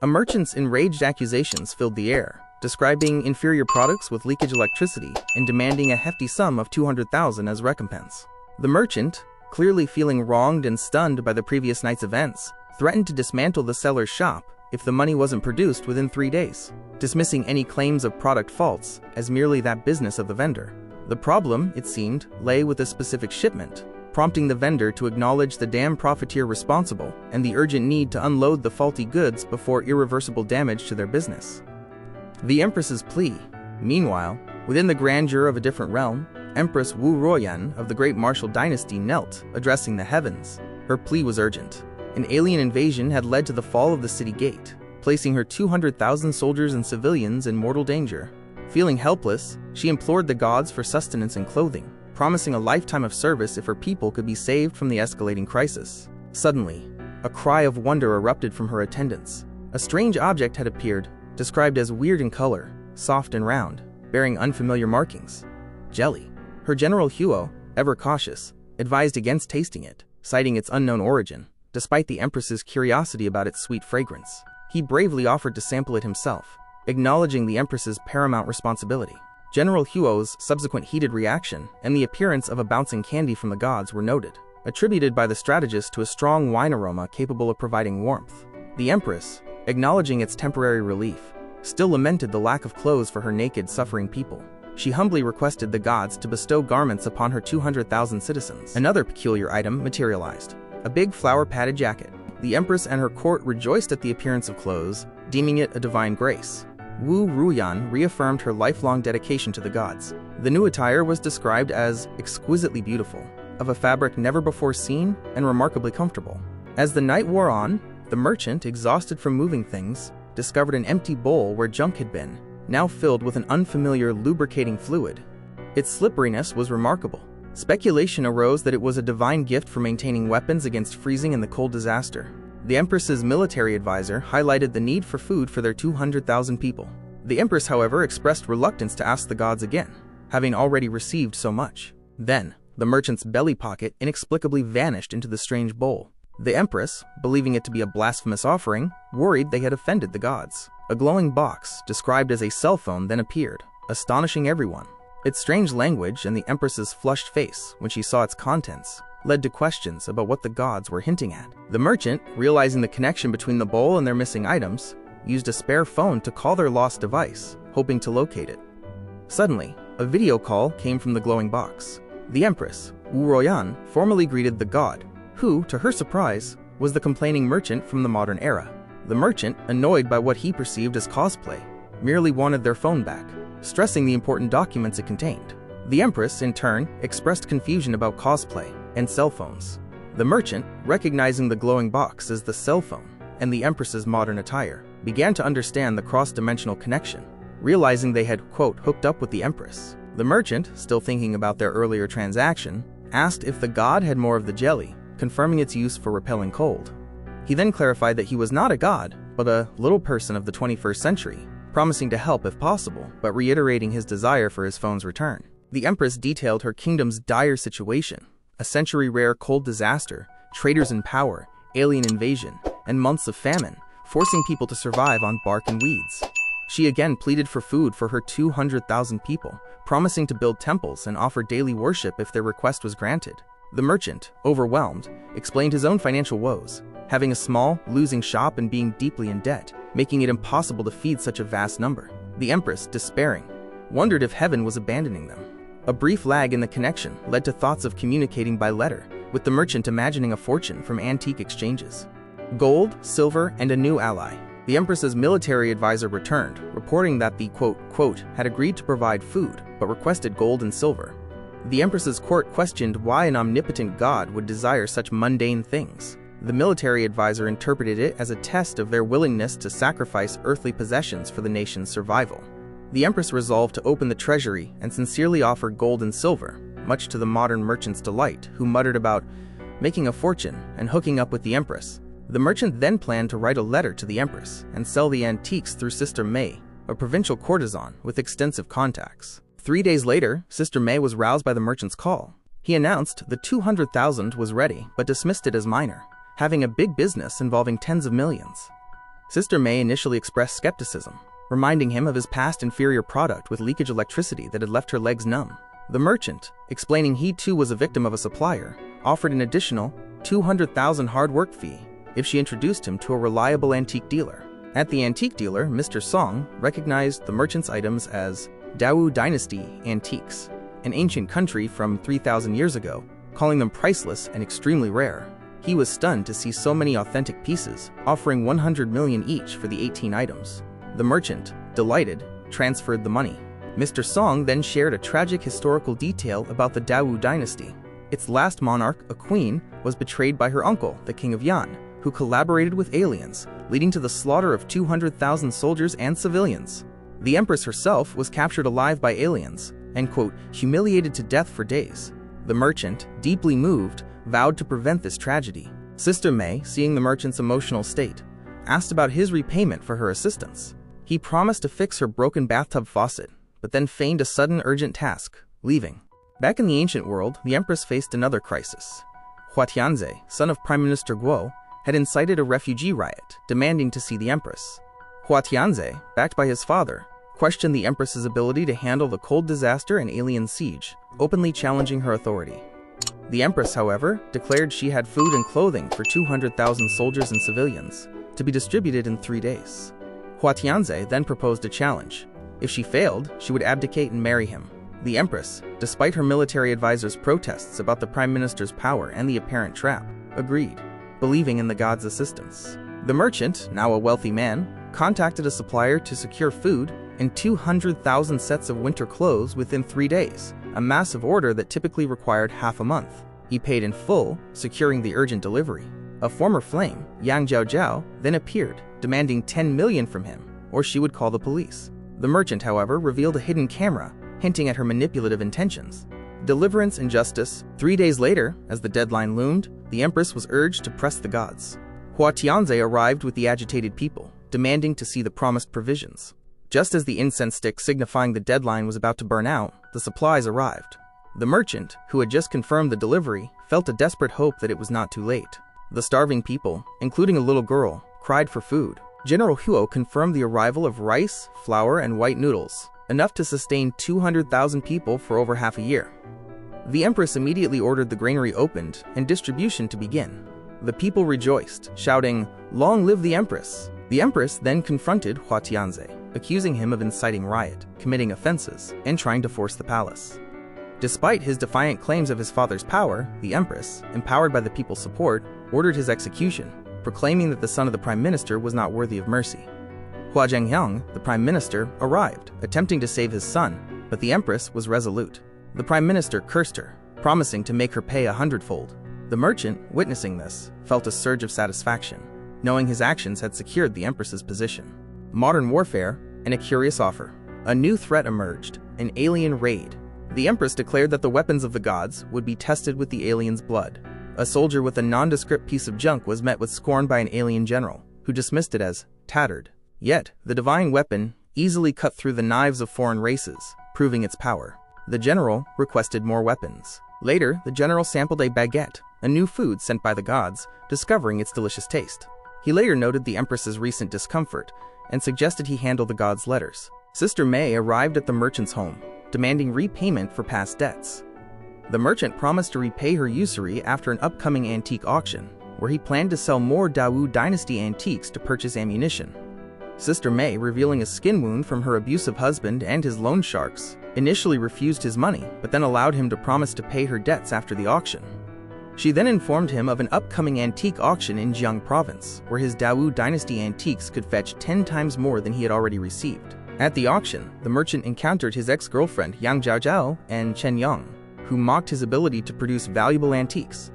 A merchant's enraged accusations filled the air, describing inferior products with leakage electricity and demanding a hefty sum of 200,000 as recompense. The merchant, clearly feeling wronged and stunned by the previous night's events, threatened to dismantle the seller's shop if the money wasn't produced within 3 days, dismissing any claims of product faults as merely that business of the vendor. The problem, it seemed, lay with a specific shipment, prompting the vendor to acknowledge the damn profiteer responsible and the urgent need to unload the faulty goods before irreversible damage to their business. The Empress's plea. Meanwhile, within the grandeur of a different realm, Empress Wu Ruoyan of the Great Martial Dynasty knelt, addressing the heavens. Her plea was urgent. An alien invasion had led to the fall of the city gate, placing her 200,000 soldiers and civilians in mortal danger. Feeling helpless, she implored the gods for sustenance and clothing, promising a lifetime of service if her people could be saved from the escalating crisis. Suddenly, a cry of wonder erupted from her attendants. A strange object had appeared, described as weird in color, soft and round, bearing unfamiliar markings. Jelly. Her general Huo, ever cautious, advised against tasting it, citing its unknown origin, despite the Empress's curiosity about its sweet fragrance. He bravely offered to sample it himself, acknowledging the Empress's paramount responsibility. General Huo's subsequent heated reaction and the appearance of a bouncing candy from the gods were noted, attributed by the strategist to a strong wine aroma capable of providing warmth. The Empress, acknowledging its temporary relief, still lamented the lack of clothes for her naked, suffering people. She humbly requested the gods to bestow garments upon her 200,000 citizens. Another peculiar item materialized, a big flower-padded jacket. The Empress and her court rejoiced at the appearance of clothes, deeming it a divine grace. Wu Ruoyan reaffirmed her lifelong dedication to the gods. The new attire was described as exquisitely beautiful, of a fabric never before seen and remarkably comfortable. As the night wore on, the merchant, exhausted from moving things, discovered an empty bowl where junk had been, now filled with an unfamiliar lubricating fluid. Its slipperiness was remarkable. Speculation arose that it was a divine gift for maintaining weapons against freezing in the cold disaster. The Empress's military advisor highlighted the need for food for their 200,000 people. The Empress, however, expressed reluctance to ask the gods again, having already received so much. Then, the merchant's belly pocket inexplicably vanished into the strange bowl. The Empress, believing it to be a blasphemous offering, worried they had offended the gods. A glowing box, described as a cell phone, then appeared, astonishing everyone. Its strange language and the Empress's flushed face when she saw its contents led to questions about what the gods were hinting at. The merchant, realizing the connection between the bowl and their missing items, used a spare phone to call their lost device, hoping to locate it. Suddenly, a video call came from the glowing box. The Empress, Wu Ruoyan, formally greeted the god, who, to her surprise, was the complaining merchant from the modern era. The merchant, annoyed by what he perceived as cosplay, merely wanted their phone back, stressing the important documents it contained. The Empress, in turn, expressed confusion about cosplay and cell phones. The merchant, recognizing the glowing box as the cell phone and the Empress's modern attire, began to understand the cross-dimensional connection, realizing they had, quote, hooked up with the Empress. The merchant, still thinking about their earlier transaction, asked if the god had more of the jelly, confirming its use for repelling cold. He then clarified that he was not a god, but a little person of the 21st century, promising to help if possible, but reiterating his desire for his phone's return. The Empress detailed her kingdom's dire situation, a century-rare cold disaster, traitors in power, alien invasion, and months of famine, forcing people to survive on bark and weeds. She again pleaded for food for her 200,000 people, promising to build temples and offer daily worship if their request was granted. The merchant, overwhelmed, explained his own financial woes, having a small, losing shop and being deeply in debt, making it impossible to feed such a vast number. The Empress, despairing, wondered if heaven was abandoning them. A brief lag in the connection led to thoughts of communicating by letter, with the merchant imagining a fortune from antique exchanges. Gold, silver, and a new ally. The Empress's military advisor returned, reporting that the quote, had agreed to provide food, but requested gold and silver. The Empress's court questioned why an omnipotent god would desire such mundane things. The military advisor interpreted it as a test of their willingness to sacrifice earthly possessions for the nation's survival. The Empress resolved to open the treasury and sincerely offer gold and silver, much to the modern merchant's delight, who muttered about making a fortune and hooking up with the Empress. The merchant then planned to write a letter to the Empress and sell the antiques through Sister May, a provincial courtesan with extensive contacts. 3 days later, Sister May was roused by the merchant's call. He announced the 200,000 was ready, but dismissed it as minor, having a big business involving tens of millions. Sister May initially expressed skepticism, reminding him of his past inferior product with leakage electricity that had left her legs numb. The merchant, explaining he too was a victim of a supplier, offered an additional 200,000 hard work fee if she introduced him to a reliable antique dealer. At the antique dealer, Mr. Song recognized the merchant's items as Dao Dynasty antiques, an ancient country from 3,000 years ago, calling them priceless and extremely rare. He was stunned to see so many authentic pieces, offering 100 million each for the 18 items. The merchant, delighted, transferred the money. Mr. Song then shared a tragic historical detail about the Dao Dynasty. Its last monarch, a queen, was betrayed by her uncle, the King of Yan, who collaborated with aliens, leading to the slaughter of 200,000 soldiers and civilians. The empress herself was captured alive by aliens and, quote, humiliated to death for days. The merchant, deeply moved, vowed to prevent this tragedy. Sister May, seeing the merchant's emotional state, asked about his repayment for her assistance. He promised to fix her broken bathtub faucet, but then feigned a sudden urgent task, leaving. Back in the ancient world, the empress faced another crisis. Hua Tianze, son of Prime Minister Guo, had incited a refugee riot, demanding to see the empress. Hua Tianze, backed by his father, questioned the empress's ability to handle the cold disaster and alien siege, openly challenging her authority. The empress, however, declared she had food and clothing for 200,000 soldiers and civilians, to be distributed in 3 days. Hua Tianze then proposed a challenge. If she failed, she would abdicate and marry him. The empress, despite her military advisor's protests about the prime minister's power and the apparent trap, agreed, believing in the god's assistance. The merchant, now a wealthy man, contacted a supplier to secure food and 200,000 sets of winter clothes within 3 days, a massive order that typically required half a month. He paid in full, securing the urgent delivery. A former flame, Yang Jiaojiao, then appeared, demanding 10 million from him, or she would call the police. The merchant, however, revealed a hidden camera, hinting at her manipulative intentions. Deliverance and justice. 3 days later, as the deadline loomed, the empress was urged to press the gods. Hua Tianze arrived with the agitated people, demanding to see the promised provisions. Just as the incense stick signifying the deadline was about to burn out, the supplies arrived. The merchant, who had just confirmed the delivery, felt a desperate hope that it was not too late. The starving people, including a little girl, cried for food. General Huo confirmed the arrival of rice, flour, and white noodles, enough to sustain 200,000 people for over half a year. The empress immediately ordered the granary opened and distribution to begin. The people rejoiced, shouting, "Long live the empress!" The empress then confronted Hua Tianze, accusing him of inciting riot, committing offenses, and trying to force the palace. Despite his defiant claims of his father's power, the empress, empowered by the people's support, ordered his execution, proclaiming that the son of the prime minister was not worthy of mercy. Hua Zhengyang, the prime minister, arrived, attempting to save his son, but the empress was resolute. The prime minister cursed her, promising to make her pay 100-fold. The merchant, witnessing this, felt a surge of satisfaction, knowing his actions had secured the empress's position. Modern warfare, and a curious offer. A new threat emerged, an alien raid. The empress declared that the weapons of the gods would be tested with the alien's blood. A soldier with a nondescript piece of junk was met with scorn by an alien general, who dismissed it as tattered. Yet, the divine weapon easily cut through the knives of foreign races, proving its power. The general requested more weapons. Later, the general sampled a baguette, a new food sent by the gods, discovering its delicious taste. He later noted the empress's recent discomfort and suggested he handle the god's letters. Sister May arrived at the merchant's home, demanding repayment for past debts. The merchant promised to repay her usury after an upcoming antique auction, where he planned to sell more Dao Dynasty antiques to purchase ammunition. Sister May, revealing a skin wound from her abusive husband and his loan sharks, initially refused his money, but then allowed him to promise to pay her debts after the auction. She then informed him of an upcoming antique auction in Jiang province, where his Dao Dynasty antiques could fetch 10 times more than he had already received. At the auction, the merchant encountered his ex-girlfriend Yang Jiaojiao and Chen Yang, who mocked his ability to produce valuable antiques.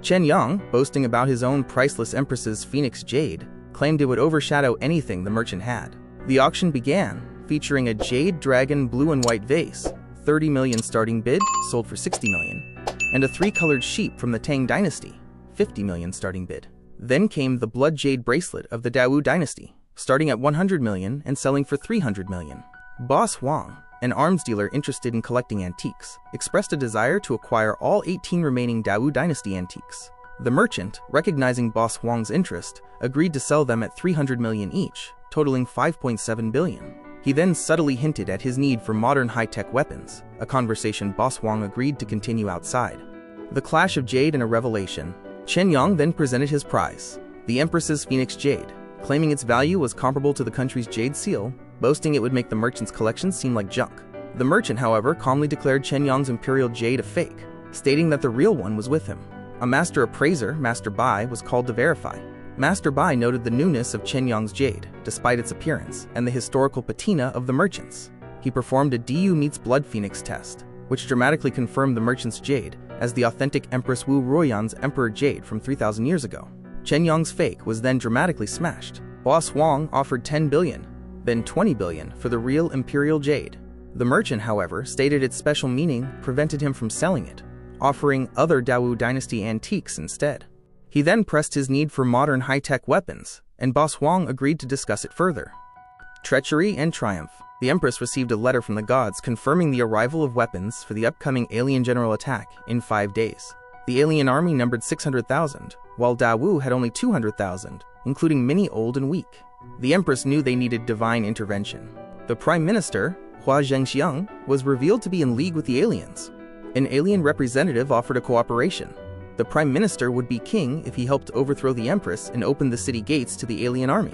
Chen Yang, boasting about his own priceless empress's phoenix jade, claimed it would overshadow anything the merchant had. The auction began, featuring a jade dragon blue and white vase, 30 million starting bid, sold for 60 million, and a 3-colored sheep from the Tang dynasty, 50 million starting bid. Then came the blood jade bracelet of the Dao dynasty, starting at 100 million and selling for 300 million. Boss Huang, an arms dealer interested in collecting antiques, expressed a desire to acquire all 18 remaining Dao dynasty antiques. The merchant, recognizing boss Huang's interest, agreed to sell them at 300 million each, totaling 5.7 billion. He then subtly hinted at his need for modern high-tech weapons, a conversation boss Huang agreed to continue outside. The clash of jade and a revelation. Chen Yang then presented his prize, the Empress's Phoenix Jade, claiming its value was comparable to the country's jade seal, boasting it would make the merchant's collection seem like junk. The merchant, however, calmly declared Chen Yang's imperial jade a fake, stating that the real one was with him. A master appraiser, Master Bai, was called to verify. Master Bai noted the newness of Chen Yang's jade, despite its appearance, and the historical patina of the merchant's. He performed a Du meets blood phoenix test, which dramatically confirmed the merchant's jade as the authentic Empress Wu Ruoyan's emperor jade from 3,000 years ago. Chen Yang's fake was then dramatically smashed. Boss Huang offered 10 billion, then 20 billion for the real imperial jade. The merchant, however, stated its special meaning prevented him from selling it, offering other Dawu dynasty antiques instead. He then pressed his need for modern high-tech weapons, and boss Huang agreed to discuss it further. Treachery and triumph. The Empress received a letter from the gods confirming the arrival of weapons for the upcoming alien general attack in 5 days. The alien army numbered 600,000, while Dawu had only 200,000, including many old and weak. The Empress knew they needed divine intervention. The Prime Minister, Hua Zhengxiang, was revealed to be in league with the aliens. An alien representative offered a cooperation. The Prime Minister would be king if he helped overthrow the Empress and open the city gates to the alien army.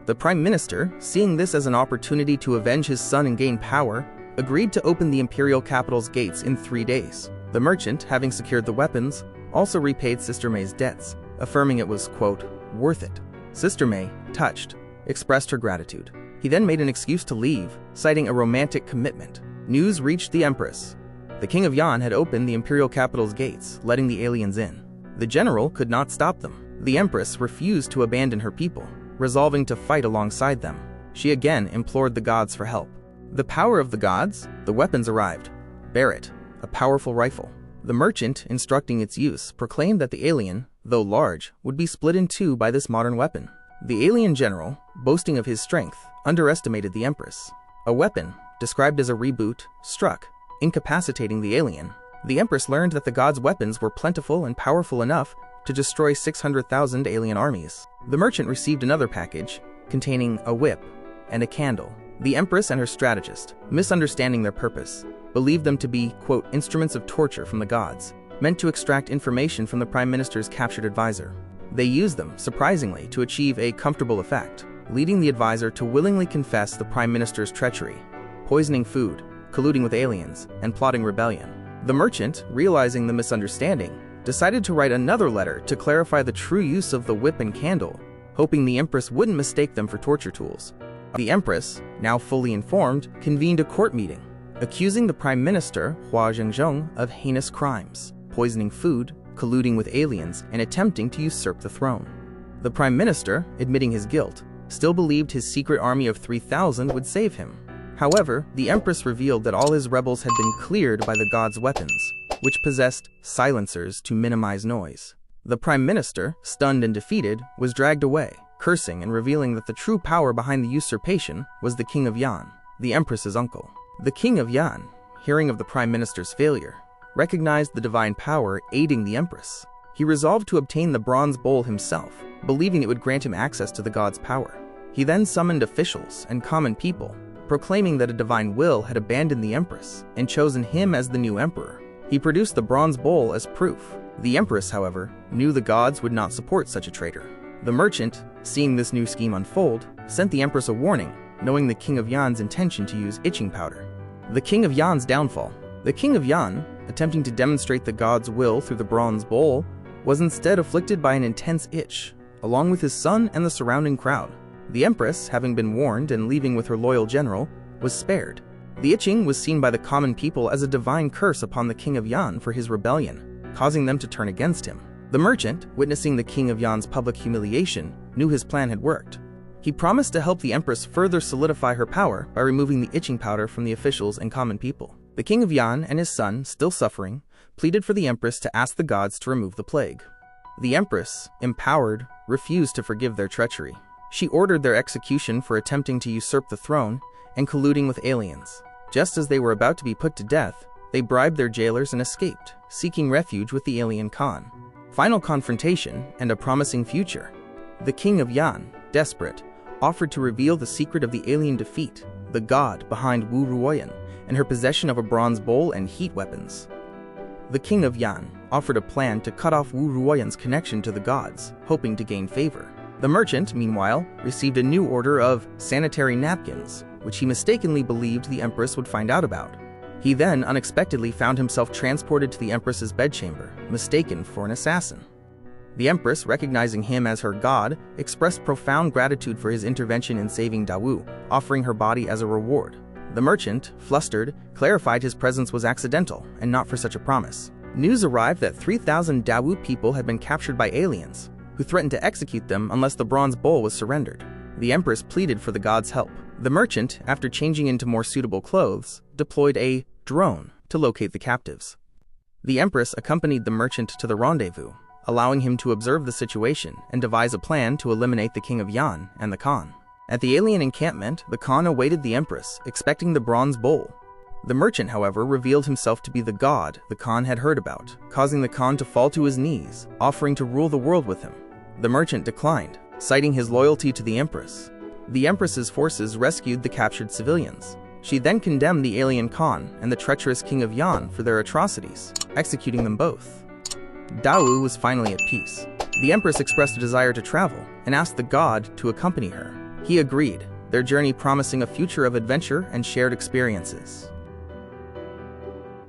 The Prime Minister, seeing this as an opportunity to avenge his son and gain power, agreed to open the imperial capital's gates in 3 days. The merchant, having secured the weapons, also repaid Sister May's debts, affirming it was, quote, worth it. Sister May, touched, expressed her gratitude. He then made an excuse to leave, citing a romantic commitment. News reached the Empress. The King of Yan had opened the imperial capital's gates, letting the aliens in. The general could not stop them. The Empress refused to abandon her people, resolving to fight alongside them. She again implored the gods for help. The power of the gods, the weapons arrived. Barrett, a powerful rifle. The merchant, instructing its use, proclaimed that the alien, though large, would be split in 2 by this modern weapon. The alien general, boasting of his strength, underestimated the Empress. A weapon, described as a reboot, struck, incapacitating the alien. The Empress learned that the gods' weapons were plentiful and powerful enough to destroy 600,000 alien armies. The merchant received another package, containing a whip and a candle. The Empress and her strategist, misunderstanding their purpose, believed them to be, quote, instruments of torture from the gods, meant to extract information from the Prime Minister's captured advisor. They used them, surprisingly, to achieve a comfortable effect, leading the advisor to willingly confess the Prime Minister's treachery, poisoning food, colluding with aliens, and plotting rebellion. The merchant, realizing the misunderstanding, decided to write another letter to clarify the true use of the whip and candle, hoping the Empress wouldn't mistake them for torture tools. The Empress, now fully informed, convened a court meeting, accusing the Prime Minister, Hua Zhengzhong, of heinous crimes, poisoning food, colluding with aliens, and attempting to usurp the throne. The Prime Minister, admitting his guilt, still believed his secret army of 3,000 would save him. However, the Empress revealed that all his rebels had been cleared by the gods' weapons, which possessed silencers to minimize noise. The Prime Minister, stunned and defeated, was dragged away, cursing and revealing that the true power behind the usurpation was the King of Yan, the Empress's uncle. The King of Yan, hearing of the Prime Minister's failure, recognized the divine power aiding the Empress. He resolved to obtain the bronze bowl himself, believing it would grant him access to the gods' power. He then summoned officials and common people, proclaiming that a divine will had abandoned the Empress and chosen him as the new emperor. He produced the bronze bowl as proof. The Empress, however, knew the gods would not support such a traitor. The merchant, seeing this new scheme unfold, sent the Empress a warning, knowing the King of Yan's intention to use itching powder. The King of Yan's downfall. The King of Yan, attempting to demonstrate the gods' will through the bronze bowl, was instead afflicted by an intense itch, along with his son and the surrounding crowd. The Empress, having been warned and leaving with her loyal general, was spared. The itching was seen by the common people as a divine curse upon the King of Yan for his rebellion, causing them to turn against him. The merchant, witnessing the King of Yan's public humiliation, knew his plan had worked. He promised to help the Empress further solidify her power by removing the itching powder from the officials and common people. The King of Yan and his son, still suffering, pleaded for the Empress to ask the gods to remove the plague. The Empress, empowered, refused to forgive their treachery. She ordered their execution for attempting to usurp the throne and colluding with aliens. Just as they were about to be put to death, they bribed their jailers and escaped, seeking refuge with the alien Khan. final confrontation, and a promising future. The king of Yan, desperate, offered to reveal the secret of the alien defeat, the god behind Wu Ruoyan, and her possession of a bronze bowl and heat weapons. The king of Yan offered a plan to cut off Wu Ruoyan's connection to the gods, hoping to gain favor. The merchant, meanwhile, received a new order of sanitary napkins, which he mistakenly believed the empress would find out about. He then unexpectedly found himself transported to the empress's bedchamber, mistaken for an assassin. The empress, recognizing him as her god, expressed profound gratitude for his intervention in saving Dawu, offering her body as a reward. The merchant, flustered, clarified his presence was accidental and not for such a promise. News arrived that 3,000 Dawu people had been captured by aliens, who threatened to execute them unless the bronze bowl was surrendered. The empress pleaded for the god's help. The merchant, after changing into more suitable clothes, deployed a drone to locate the captives. The empress accompanied the merchant to the rendezvous, allowing him to observe the situation and devise a plan to eliminate the king of Yan and the Khan. At the alien encampment, the Khan awaited the empress, expecting the bronze bowl. The merchant, however, revealed himself to be the god the Khan had heard about, causing the Khan to fall to his knees, offering to rule the world with him. The merchant declined, citing his loyalty to the empress. The empress's forces rescued the captured civilians. She then condemned the alien Khan and the treacherous king of Yan for their atrocities, executing them both. Dawu was finally at peace. The empress expressed a desire to travel and asked the god to accompany her. He agreed, their journey promising a future of adventure and shared experiences.